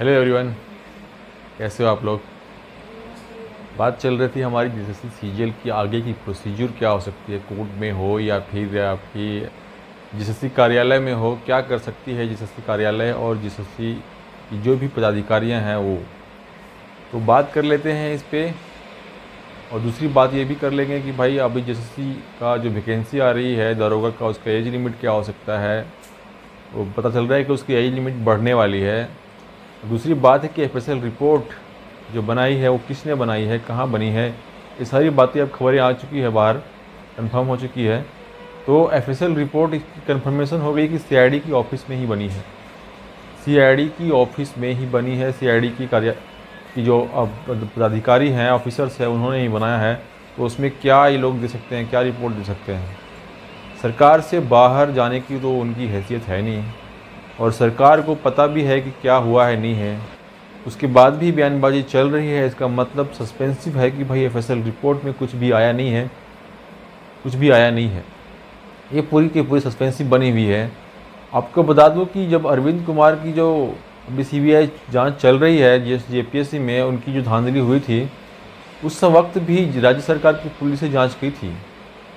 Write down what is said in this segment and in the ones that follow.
Hello everyone, कैसे हो आप लोग। बात चल रही थी हमारी जीएसएससी सीजीएल की आगे की प्रोसीजर क्या हो सकती है, कोर्ट में हो या फिर आपकी जीएसएससी कार्यालय में हो, क्या कर सकती है जीएसएससी कार्यालय और जीएसएससी की जो भी पदाधिकारियां हैं वो। तो बात कर लेते हैं इस पे। और दूसरी बात ये भी कर लेंगे कि भाई अभी जीएसएससी का जो वैकेंसी आ रही है दरोगा का, उसका एज लिमिट क्या हो सकता है। वो पता चल रहा है कि उसकी एज लिमिट बढ़ने वाली है। दूसरी बात है कि एफएसएल रिपोर्ट जो बनाई है वो किसने बनाई है, कहाँ बनी है, ये सारी बातें अब खबरें आ चुकी है, बाहर कंफर्म हो चुकी है। तो एफएसएल रिपोर्ट की कंफर्मेशन हो गई कि सीआईडी की ऑफिस में ही बनी है, सीआईडी की ऑफिस में ही बनी है। सीआईडी की कार्य की जो पदाधिकारी हैं, ऑफिसर्स हैं, उन्होंने ही बनाया है। तो उसमें क्या ये लोग दे सकते हैं, क्या रिपोर्ट दे सकते हैं। सरकार से बाहर जाने की तो उनकी हैसियत है नहीं, और सरकार को पता भी है कि क्या हुआ है नहीं है, उसके बाद भी बयानबाजी चल रही है। इसका मतलब सस्पेंसिव है कि भाई एफएसएल रिपोर्ट में कुछ भी आया नहीं है, कुछ भी आया नहीं है। ये पूरी की पूरी सस्पेंसिव बनी हुई है। आपको बता दूं कि जब अरविंद कुमार की जो अभी सीबीआई जांच चल रही है जेपीएससी में, उनकी जो धांधली हुई थी, उस वक्त भी राज्य सरकार की पुलिस ने जाँच की थी।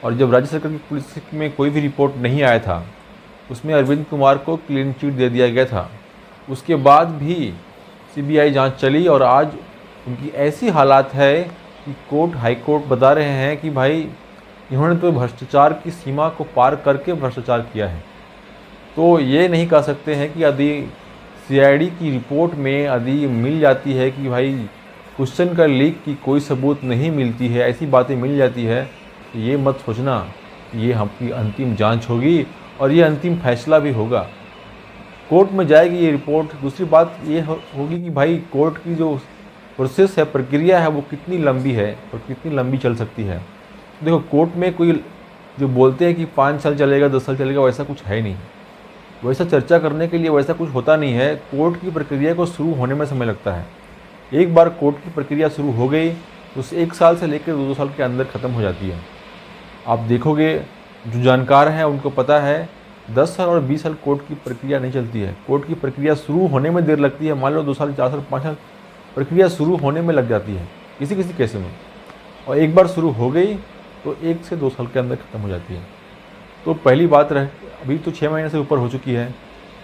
और जब राज्य सरकार की पुलिस में कोई भी रिपोर्ट नहीं आया था, उसमें अरविंद कुमार को क्लीन चिट दे दिया गया था। उसके बाद भी सीबीआई जांच चली और आज उनकी ऐसी हालात है कि हाई कोर्ट बता रहे हैं कि भाई इन्होंने तो भ्रष्टाचार की सीमा को पार करके भ्रष्टाचार किया है। तो ये नहीं कह सकते हैं कि यदि सीआईडी की रिपोर्ट में यदि मिल जाती है कि भाई क्वेश्चन का लीक की कोई सबूत नहीं मिलती है, ऐसी बातें मिल जाती है, तो ये मत सोचना ये आपकी अंतिम जांच होगी और ये अंतिम फैसला भी होगा। कोर्ट में जाएगी ये रिपोर्ट। दूसरी बात ये होगी कि भाई कोर्ट की जो प्रोसेस है, प्रक्रिया है, वो कितनी लंबी है और कितनी लंबी चल सकती है। देखो, कोर्ट में कोई जो बोलते हैं कि 5 साल चलेगा, 10 साल चलेगा, वैसा कुछ है नहीं। वैसा चर्चा करने के लिए वैसा कुछ होता नहीं है। कोर्ट की प्रक्रिया को शुरू होने में समय लगता है। एक बार कोर्ट की प्रक्रिया शुरू हो गई तो उस 1 साल से लेकर 2 साल के अंदर ख़त्म हो जाती है। आप देखोगे, जो जानकार हैं उनको पता है 10 साल और 20 साल कोर्ट की प्रक्रिया नहीं चलती है। कोर्ट की प्रक्रिया शुरू होने में देर लगती है। मान लो 2 साल, 4 साल, 5 साल प्रक्रिया शुरू होने में लग जाती है किसी किसी केस में। और एक बार शुरू हो गई तो 1 से 2 साल के अंदर ख़त्म हो जाती है। तो पहली बात अभी तो 6 महीने से ऊपर हो चुकी है।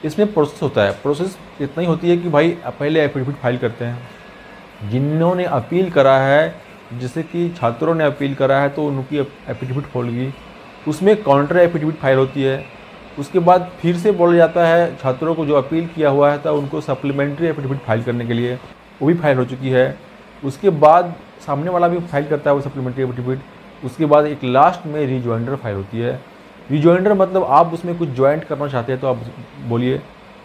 इसमें प्रोसेस होता है। प्रोसेस इतना ही होती है कि भाई पहले एफिडेविट फाइल करते हैं। जिन्होंने अपील करा है, जैसे कि छात्रों ने अपील करा है, तो उनकी एफिडेविट होगी, उसमें काउंटर एफिडेविट फाइल होती है। उसके बाद फिर से बोला जाता है छात्रों को जो अपील किया हुआ है था उनको सप्लीमेंट्री एफिडेविट फाइल करने के लिए, वो भी फाइल हो चुकी है। उसके बाद सामने वाला भी फाइल करता है वो सप्लीमेंट्री एफिडेविट। उसके बाद एक लास्ट में रिजॉइंडर फाइल होती है। रिजॉइंडर मतलब आप उसमें कुछ ज्वाइंट करना चाहते हैं तो आप बोलिए।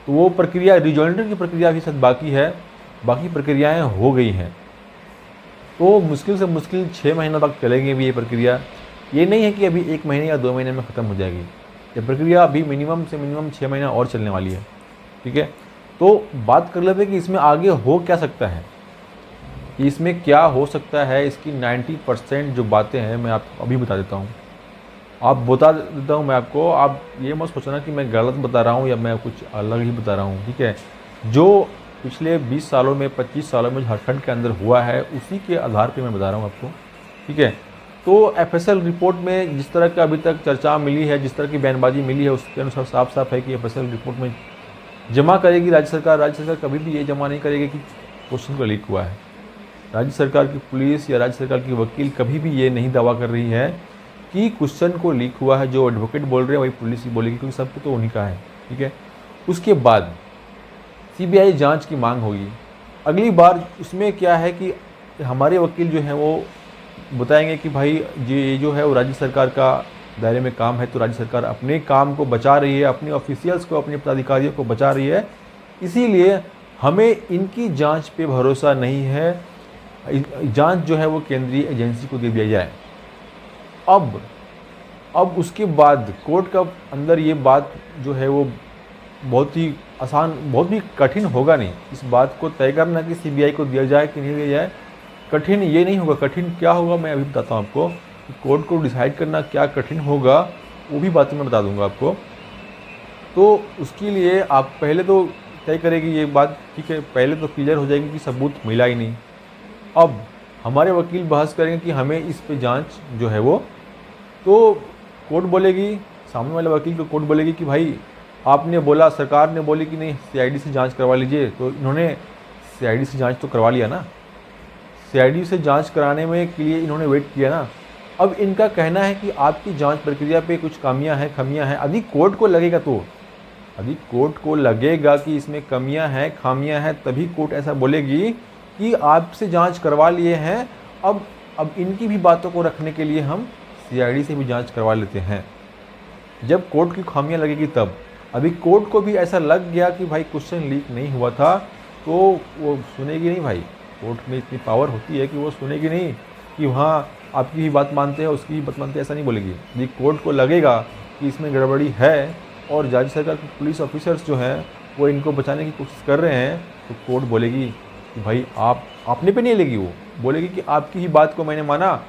तो वो प्रक्रिया, रिजॉइंडर की प्रक्रिया भी शायद बाकी है, बाकी प्रक्रियाएँ हो गई हैं। तो मुश्किल से मुश्किल 6 महीना तक चलेंगे भी ये प्रक्रिया। ये नहीं है कि अभी 1 महीने या 2 महीने में ख़त्म हो जाएगी। ये प्रक्रिया अभी मिनिमम से मिनिमम 6 महीना और चलने वाली है। ठीक है, तो बात कर लेते हैं कि इसमें आगे हो क्या सकता है, कि इसमें क्या हो सकता है। इसकी 90% जो बातें हैं मैं आपको अभी बता देता हूँ। आप बता देता हूँ मैं आपको। आप ये मत सोचना कि मैं गलत बता रहा हूँ या मैं कुछ अलग ही बता रहा हूँ। ठीक है, जो पिछले 20 सालों में, 25 सालों में झारखंड के अंदर हुआ है, उसी के आधार पे मैं बता रहा हूँ आपको। ठीक है, तो एफएसएल रिपोर्ट में जिस तरह का अभी तक चर्चा मिली है, जिस तरह की बयानबाजी मिली है, उसके अनुसार साफ साफ है कि एफएसएल रिपोर्ट में जमा करेगी राज्य सरकार। राज्य सरकार कभी भी ये जमा नहीं करेगी कि क्वेश्चन का लीक हुआ है। राज्य सरकार की पुलिस या राज्य सरकार की वकील कभी भी ये नहीं दावा कर रही है कि क्वेश्चन को लीक हुआ है। जो एडवोकेट बोल रहे हैं वही पुलिस ही बोलेगी, क्योंकि सब तो उन्हीं का है। ठीक है, उसके बाद सीबीआई जांच की मांग होगी अगली बार। उसमें क्या है कि हमारे वकील जो हैं वो बताएंगे कि भाई ये जो है वो राज्य सरकार का दायरे में काम है, तो राज्य सरकार अपने काम को बचा रही है, अपने ऑफिशियल्स को, अपने पदाधिकारियों को बचा रही है, इसीलिए हमें इनकी जांच पे भरोसा नहीं है। जांच जो है वो केंद्रीय एजेंसी को दे दिया जाए। अब उसके बाद कोर्ट का अंदर ये बात जो है वो बहुत ही आसान, बहुत भी कठिन होगा नहीं इस बात को तय करना कि सीबीआई को दिया जाए कि नहीं दिया जाए। कठिन ये नहीं होगा। कठिन क्या होगा मैं अभी बताता हूँ आपको। कोर्ट को डिसाइड करना क्या कठिन होगा वो भी बातें मैं बता दूंगा आपको। तो उसके लिए आप पहले तो तय करेगी ये बात, ठीक है, पहले तो क्लियर हो जाएगी कि सबूत मिला ही नहीं। अब हमारे वकील बहस करेंगे कि हमें इस पे जांच जो है वो, तो कोर्ट बोलेगी, सामने वाले वकील को कोर्ट बोलेगी कि भाई आपने बोला, सरकार ने बोली कि नहीं सीआईडी से जांच करवा लीजिए, तो इन्होंने सीआईडी से जांच तो करवा लिया ना, सीआईडी से जांच कराने में के लिए इन्होंने वेट किया ना। अब इनका कहना है कि आपकी जांच प्रक्रिया पे कुछ खामियां हैं। यदि कोर्ट को लगेगा यदि कोर्ट को लगेगा कि इसमें कमियां हैं, खामियां हैं, तभी कोर्ट ऐसा बोलेगी कि आपसे जांच करवा लिए हैं, अब इनकी भी बातों को रखने के लिए हम सीआईडी से भी जांच करवा लेते हैं। जब कोर्ट की खामियां लगेगी तब। अभी कोर्ट को भी ऐसा लग गया कि भाई क्वेश्चन लीक नहीं हुआ था, तो वो सुनेगी नहीं भाई। कोर्ट में इतनी पावर होती है कि वो सुनेगी नहीं कि वहाँ आपकी भी बात मानते हैं, उसकी भी बात मानते हैं, ऐसा नहीं बोलेगी। यदि कोर्ट को लगेगा कि इसमें गड़बड़ी है और राज्य सरकार के पुलिस ऑफिसर्स जो हैं वो इनको बचाने की कोशिश कर रहे हैं, तो कोर्ट बोलेगी कि भाई आपने पे नहीं लेगी, वो बोलेगी कि आपकी ही बात को मैंने माना,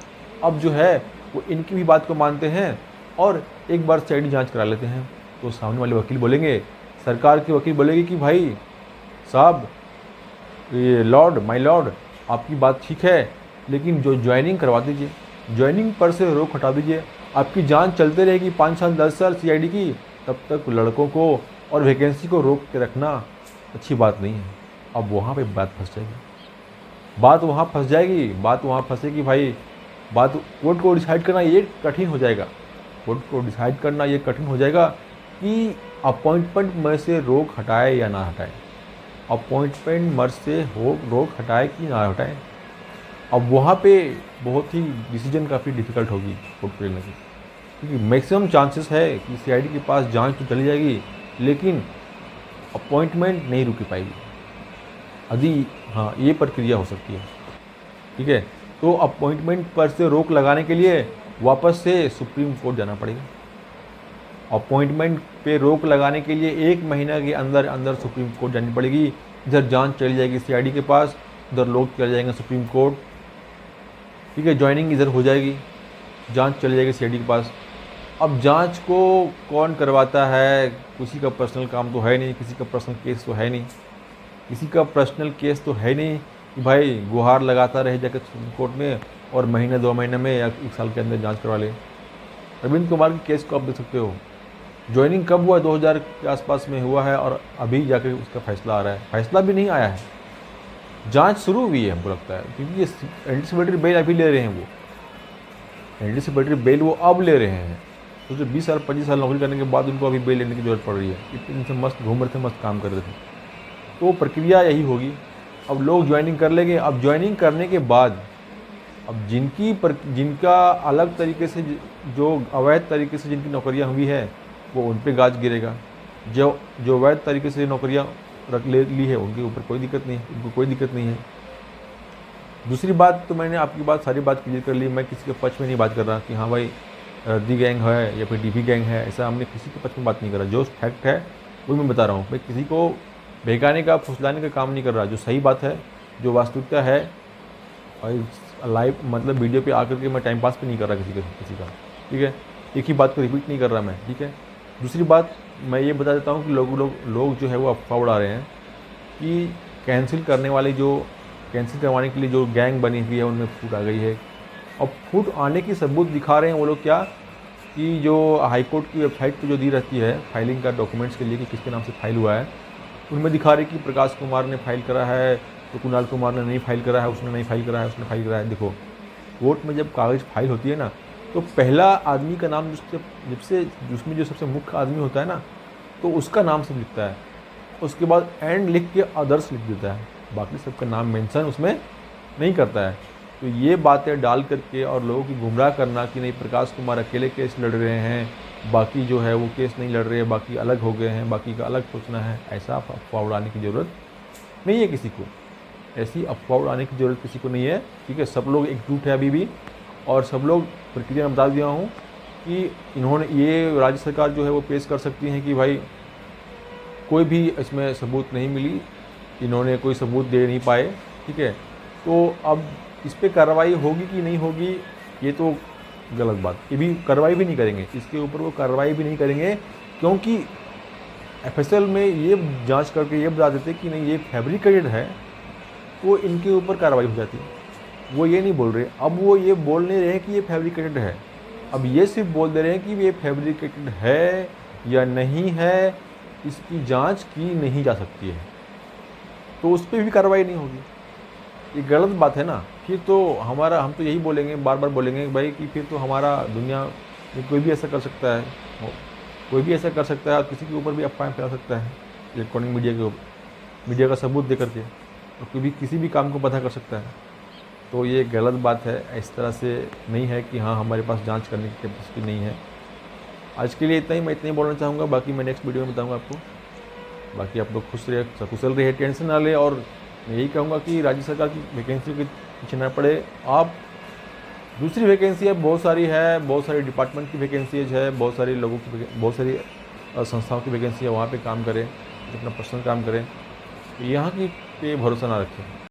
अब जो है वो इनकी भी बात को मानते हैं और एक बार सीआईडी जांच करा लेते हैं। तो सामने वाले वकील बोलेंगे, सरकार के वकील बोलेगी कि भाई साहब, ये माय लॉर्ड, आपकी बात ठीक है, लेकिन जो ज्वाइनिंग करवा दीजिए, ज्वाइनिंग पर से रोक हटा दीजिए। आपकी जांच चलते रहेगी 5 साल 10 साल सीआईडी की, तब तक लड़कों को और वैकेंसी को रोक के रखना अच्छी बात नहीं है। अब वहाँ पे बात फंस जाएगी, बात वहाँ फंसेगी भाई। बात कोर्ट को डिसाइड करना ये कठिन हो जाएगा, कि अपॉइंटमेंट में से रोक हटाए या ना हटाए, अपॉइंटमेंट मर्ज से रोक हटाए कि ना हटाए। अब वहाँ पे बहुत ही डिसीजन काफ़ी डिफ़िकल्ट होगी कोर्ट को लेने की, क्योंकि मैक्सिमम चांसेस है कि सीआईडी के पास जांच तो चली जाएगी, लेकिन अपॉइंटमेंट नहीं रुक पाएगी। यदि हाँ, ये प्रक्रिया हो सकती है, ठीक है। तो अपॉइंटमेंट पर से रोक लगाने के लिए वापस से सुप्रीम कोर्ट जाना पड़ेगा। अपॉइंटमेंट पे रोक लगाने के लिए 1 महीना के अंदर अंदर सुप्रीम कोर्ट जानी पड़ेगी। इधर जांच चली जाएगी सीआईडी के पास, उधर लोग चले जाएंगे सुप्रीम कोर्ट, ठीक है। ज्वाइनिंग इधर हो जाएगी, जांच चली जाएगी सीआईडी के पास। अब जांच को कौन करवाता है, किसी का पर्सनल काम तो है नहीं, किसी का पर्सनल केस तो है नहीं कि भाई गुहार लगाता रहे जाकर सुप्रीम कोर्ट में और महीने 2 महीने में या 1 साल के अंदर जांच करवा ले। अरविंद कुमार के केस को आप देख सकते हो, ज्वाइनिंग कब हुआ, 2000 के आसपास में हुआ है, और अभी जाकर उसका फैसला आ रहा है। फैसला भी नहीं आया है, जांच शुरू हुई है हमको लगता है, क्योंकि ये एंटीसिपेटरी बेल अभी ले रहे हैं, वो एंटीसिपेटरी बेल वो अब ले रहे हैं। तो जो 20 साल 25 साल नौकरी करने के बाद उनको अभी बेल लेने की जरूरत पड़ रही है। इतने दिन से मस्त घूम रहे थे, मस्त काम कर रहे थे। तो प्रक्रिया यही होगी। अब लोग ज्वाइनिंग कर लेंगे। अब ज्वाइनिंग करने के बाद अब जिनका अलग तरीके से, जो अवैध तरीके से जिनकी नौकरियां हुई है, वो उन पे गाज गिरेगा। जो वैध तरीके से नौकरियां रख ली है उनके ऊपर कोई दिक्कत नहीं है। दूसरी बात, तो मैंने आपकी बात सारी बात क्लियर कर ली। मैं किसी के पक्ष में नहीं बात कर रहा कि हाँ भाई रद्दी गैंग है या फिर डीपी गैंग है, ऐसा हमने किसी के पक्ष में बात नहीं कर रहा। जो फैक्ट है वही मैं बता रहा हूँ। मैं किसी को बहकाने का, फुसलाने का काम नहीं कर रहा। जो सही बात है, जो वास्तविकता है, और लाइव मतलब वीडियो पे आकर के मैं टाइम पास पे नहीं कर रहा किसी का, ठीक है। एक ही बात को रिपीट नहीं कर रहा मैं, ठीक है। दूसरी बात मैं ये बता देता हूँ कि लोग जो है वो अफवाह उड़ा रहे हैं कि कैंसिल करवाने के लिए जो गैंग बनी हुई है उनमें फूट आ गई है। और फूट आने की सबूत दिखा रहे हैं वो लोग क्या, कि जो हाईकोर्ट की वेबसाइट पे जो दी रहती है फाइलिंग का डॉक्यूमेंट्स के लिए कि किसके नाम से फाइल हुआ है, उनमें दिखा रहे कि प्रकाश कुमार ने फाइल करा है, तो कुणाल कुमार ने नहीं फाइल करा है, उसने नहीं फाइल करा है, उसने फाइल करा है। देखो, कोर्ट में जब कागज़ फाइल होती है ना, तो पहला आदमी का नाम जिसमें जो सबसे मुख्य आदमी होता है ना, तो उसका नाम सब लिखता है। उसके बाद एंड लिख के अदर्स लिख देता है, बाकी सबका नाम मेंशन उसमें नहीं करता है। तो ये बातें डाल करके और लोगों की गुमराह करना कि नहीं प्रकाश कुमार अकेले केस लड़ रहे हैं, बाकी जो है वो केस नहीं लड़ रहे हैं, बाकी अलग हो गए हैं, बाकी का अलग सोचना है, ऐसा अफवाह उड़ाने की ज़रूरत नहीं है किसी को। ऐसी अफवाह उड़ाने की ज़रूरत किसी को नहीं है, ठीक है। सब लोग एकजुट है अभी भी, और सब लोग प्रक्रिया में बता दिया हूँ कि इन्होंने ये राज्य सरकार जो है वो पेश कर सकती हैं कि भाई कोई भी इसमें सबूत नहीं मिली, इन्होंने कोई सबूत दे नहीं पाए, ठीक है। तो अब इस पर कार्रवाई होगी कि नहीं होगी, ये तो गलत बात। ये भी कार्रवाई भी नहीं करेंगे, इसके ऊपर वो कार्रवाई भी नहीं करेंगे, क्योंकि एफएसएल में ये जांच करके ये बता देते कि नहीं ये फैब्रिकेटेड है, तो इनके ऊपर कार्रवाई हो जाती। वो ये नहीं बोल रहे, अब वो ये बोल नहीं रहे हैं कि ये फैब्रिकेटेड है, अब ये सिर्फ बोल दे रहे हैं कि ये फैब्रिकेटेड है या नहीं है, इसकी जांच की नहीं जा सकती है, तो उस पर भी कार्रवाई नहीं होगी। ये गलत बात है ना। फिर तो हम तो यही बोलेंगे, बार बार बोलेंगे भाई कि फिर तो हमारा दुनिया में कोई भी ऐसा कर सकता है, कोई भी ऐसा कर सकता है और किसी के ऊपर भी अफवाहें फैला सकता है इलेक्ट्रॉनिक मीडिया के ऊपर, मीडिया का सबूत दे करके, और कोई भी किसी भी काम को पता कर सकता है। तो ये गलत बात है, इस तरह से नहीं है कि हाँ हमारे पास जांच करने की कैपेसिटी नहीं है। आज के लिए इतना ही, मैं इतना ही बोलना चाहूँगा, बाकी मैं नेक्स्ट वीडियो में बताऊँगा आपको। बाकी आप लोग खुश रहे, सकुशल रहे, टेंशन ना ले, और मैं यही कहूँगा कि राज्य सरकार की वैकेंसी के पीछे ना पड़े आप। दूसरी वैकेंसी है बहुत सारी है, बहुत सारी डिपार्टमेंट की वैकेंसीज है, बहुत सारी लोगों की, बहुत सारी संस्थाओं की वैकेंसी है, वहाँ पे काम करें, अपना पर्सनल काम करें। यहाँ की पे भरोसा ना रखें।